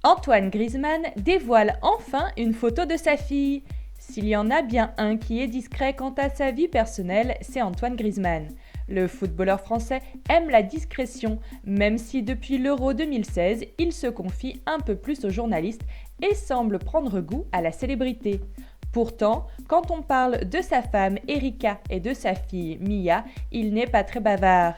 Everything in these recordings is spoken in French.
Antoine Griezmann dévoile enfin une photo de sa fille. S'il y en a bien un qui est discret quant à sa vie personnelle, c'est Antoine Griezmann. Le footballeur français aime la discrétion, même si depuis l'Euro 2016, il se confie un peu plus aux journalistes et semble prendre goût à la célébrité. Pourtant, quand on parle de sa femme Erika et de sa fille Mia, il n'est pas très bavard.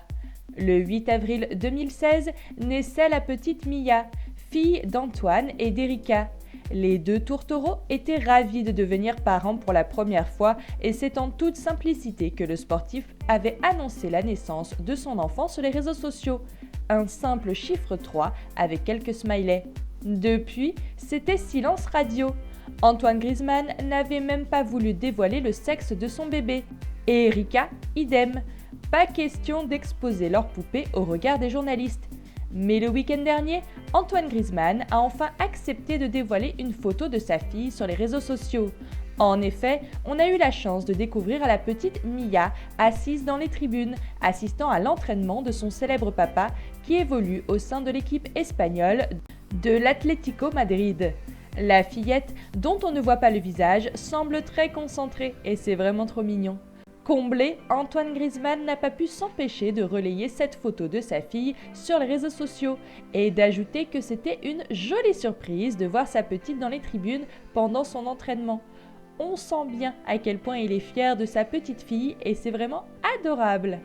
Le 8 avril 2016 naissait la petite Mia, fille d'Antoine et d'Erika. Les deux tourtereaux étaient ravis de devenir parents pour la première fois et c'est en toute simplicité que le sportif avait annoncé la naissance de son enfant sur les réseaux sociaux. Un simple chiffre 3 avec quelques smileys. Depuis, c'était silence radio. Antoine Griezmann n'avait même pas voulu dévoiler le sexe de son bébé. Et Erika, idem. Pas question d'exposer leur poupée au regard des journalistes. Mais le week-end dernier, Antoine Griezmann a enfin accepté de dévoiler une photo de sa fille sur les réseaux sociaux. En effet, on a eu la chance de découvrir la petite Mia assise dans les tribunes, assistant à l'entraînement de son célèbre papa qui évolue au sein de l'équipe espagnole de l'Atlético Madrid. La fillette, dont on ne voit pas le visage, semble très concentrée et c'est vraiment trop mignon. Comblé, Antoine Griezmann n'a pas pu s'empêcher de relayer cette photo de sa fille sur les réseaux sociaux et d'ajouter que c'était une jolie surprise de voir sa petite dans les tribunes pendant son entraînement. On sent bien à quel point il est fier de sa petite fille et c'est vraiment adorable.